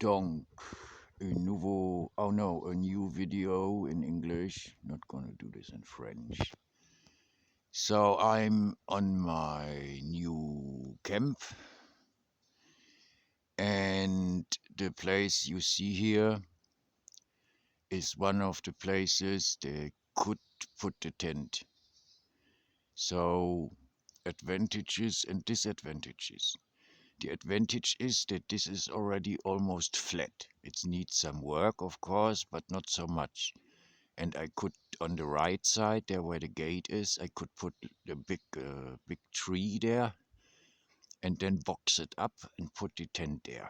Donc, a new video in English. Not gonna do this in French. So I'm on my new camp, and the place you see here is one of the places they could put the tent. So, advantages and disadvantages. The advantage is that this is already almost flat. It needs some work, of course, but not so much. And I could, on the right side, there where the gate is, I could put a big tree there and then box it up and put the tent there.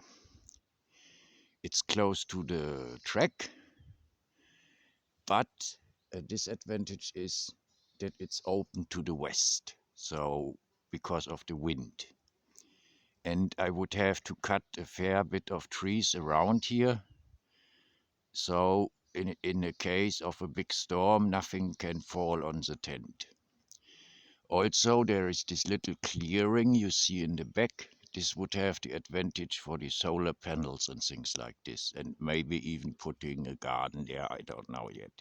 It's close to the track, but a disadvantage is that it's open to the west. So, because of the wind. And I would have to cut a fair bit of trees around here. So in the case of a big storm, nothing can fall on the tent. Also, there is this little clearing you see in the back. This would have the advantage for the solar panels and things like this, and maybe even putting a garden there, I don't know yet.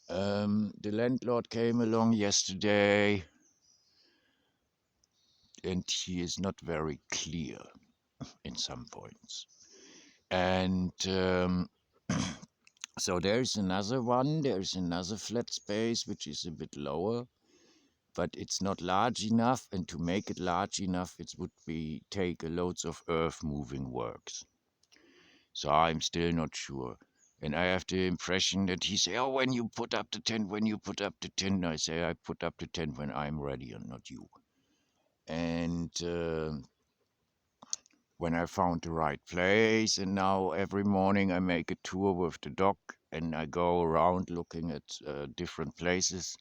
The landlord came along yesterday, and he is not very clear in some points. And so there's another flat space which is a bit lower, but it's not large enough, and to make it large enough it would take loads of earth moving works. So I'm still not sure. And I have the impression that he say, oh, when you put up the tent, I say, I put up the tent when I'm ready and not you. And when I found the right place, and now every morning I make a tour with the dog and I go around looking at different places,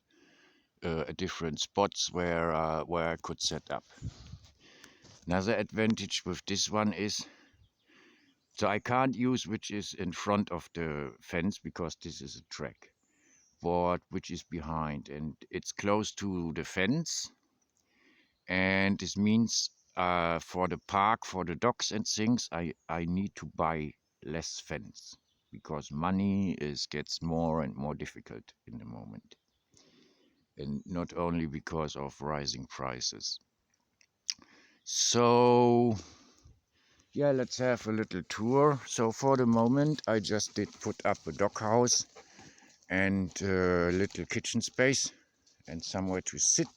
different spots where I could set up. Another advantage with this one is, so I can't use which is in front of the fence because this is a track, but which is behind, and it's close to the fence, and this means for the park, for the dogs and things, I need to buy less fence because money gets more and more difficult in the moment, and not only because of rising prices. So yeah, let's have a little tour. So for the moment I just did put up a dog house and a little kitchen space and somewhere to sit.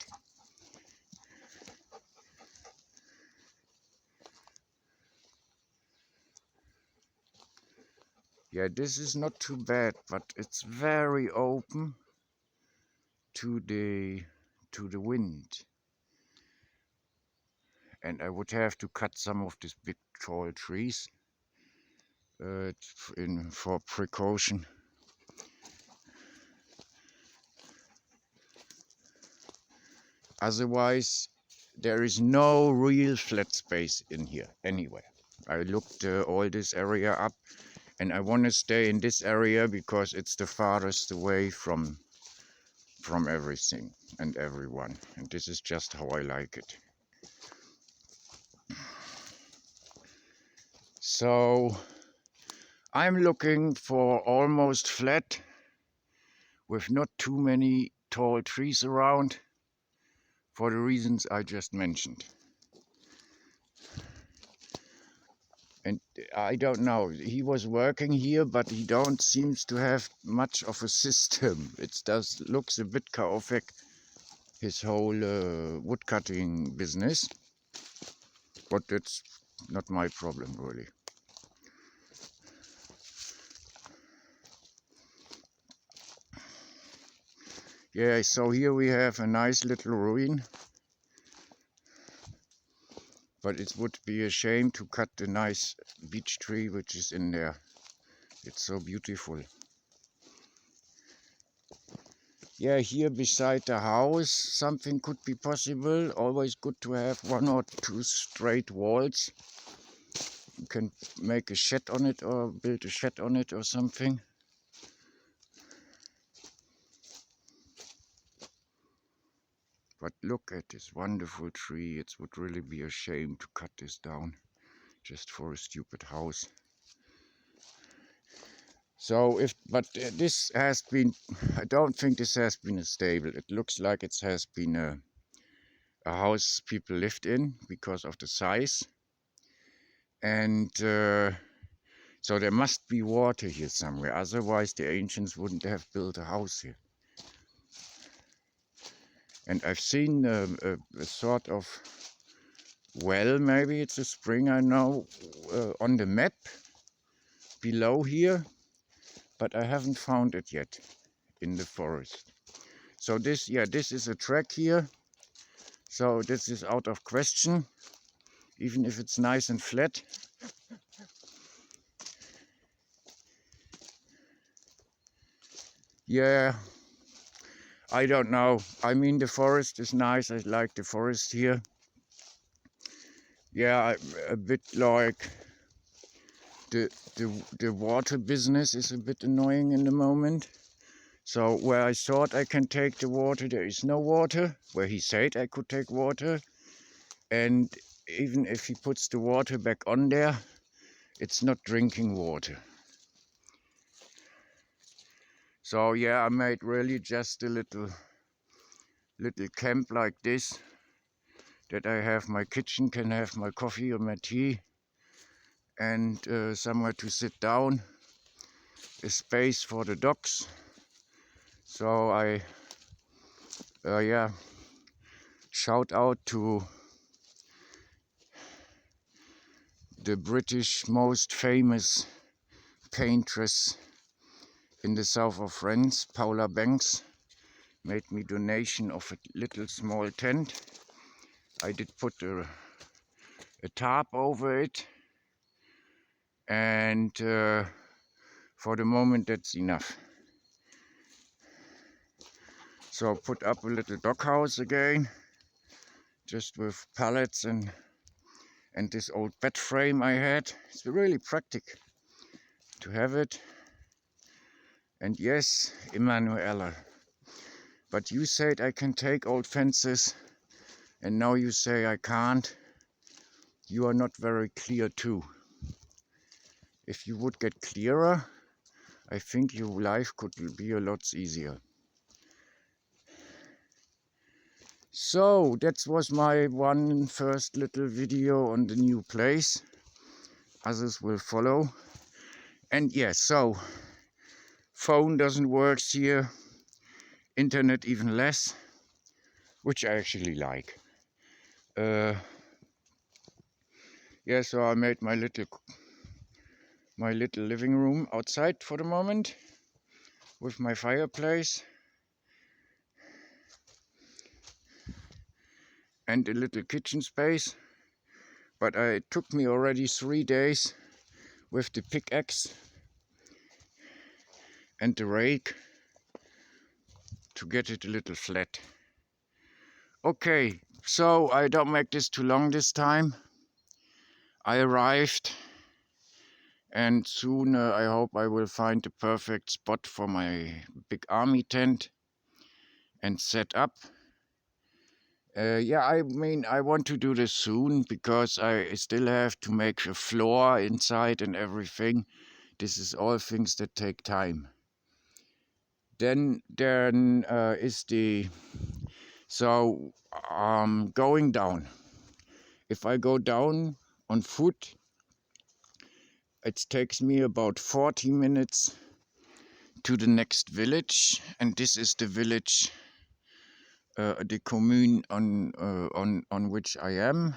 Yeah, this is not too bad, but it's very open to the wind. And I would have to cut some of these big tall trees for precaution. Otherwise, there is no real flat space in here anywhere. I looked all this area up, and I want to stay in this area because it's the farthest away from everything and everyone, and this is just how I like it. So I'm looking for almost flat with not too many tall trees around for the reasons I just mentioned. And I don't know, he was working here, but he don't seems to have much of a system. It looks a bit chaotic, his whole wood cutting business, but it's not my problem really. Yeah, so here we have a nice little ruin, but it would be a shame to cut the nice beech tree which is in there. It's so beautiful. Yeah, here beside the house something could be possible. Always good to have one or two straight walls. You can make a shed on it or build a shed on it or something. But look at this wonderful tree. It would really be a shame to cut this down just for a stupid house. So this has been, I don't think this has been a stable. It looks like it has been a house people lived in because of the size. And so there must be water here somewhere. Otherwise the ancients wouldn't have built a house here. And I've seen a sort of well, maybe it's a spring, I know, on the map below here, but I haven't found it yet in the forest. So this is a track here. So this is out of question, even if it's nice and flat. Yeah, I don't know. I mean, the forest is nice. I like the forest here. Yeah, a bit like the water business is a bit annoying in the moment. So where I thought I can take the water, there is no water. Where he said I could take water, and even if he puts the water back on there, it's not drinking water. So yeah, I made really just a little camp like this, that I have my kitchen, can have my coffee or my tea, and somewhere to sit down, a space for the dogs. So I yeah, shout out to the British most famous paintress in the south of France, Paula Banks, made me donation of a little small tent. I did put a tarp over it, and for the moment that's enough. So put up a little doghouse again, just with pallets and this old bed frame I had. It's really practical to have it. And yes, Emanuela, but you said I can take old fences, and now you say I can't. You are not very clear too. If you would get clearer, I think your life could be a lot easier. So that was my first little video on the new place. Others will follow. And yes, so phone doesn't work here, internet even less, which I actually like. Yeah, so I made my little living room outside for the moment with my fireplace and a little kitchen space. But it took me already 3 days with the pickaxe and the rake to get it a little flat. Okay, so I don't make this too long this time. I arrived, and soon I hope I will find the perfect spot for my big army tent and set up. Yeah, I mean, I want to do this soon because I still have to make a floor inside and everything. This is all things that take time. Then is the, so going down. If I go down on foot, it takes me about 40 minutes to the next village, and this is the village, the commune on which I am.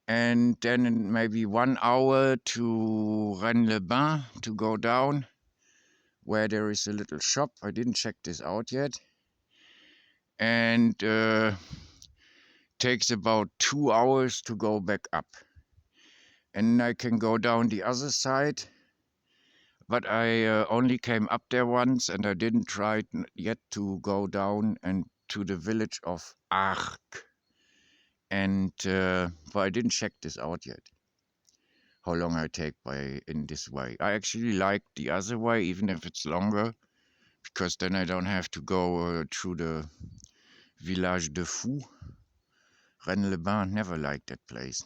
And then maybe 1 hour to Rennes-les-Bains to go down, where there is a little shop. I didn't check this out yet. And takes about 2 hours to go back up. And I can go down the other side, but I only came up there once, and I didn't try yet to go down and to the village of Arc. And but I didn't check this out yet, how long I take in this way. I actually like the other way, even if it's longer, because then I don't have to go through the Village de Fou. Rennes-les-Bains, never liked that place.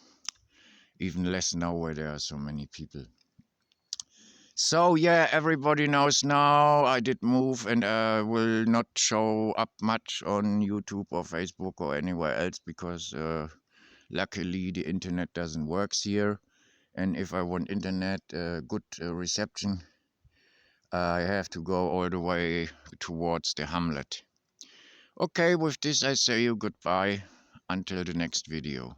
Even less now where there are so many people. So yeah, everybody knows now I did move and will not show up much on YouTube or Facebook or anywhere else because luckily the internet doesn't work here. And if I want internet, good reception, I have to go all the way towards the hamlet. Okay, with this I say you goodbye until the next video.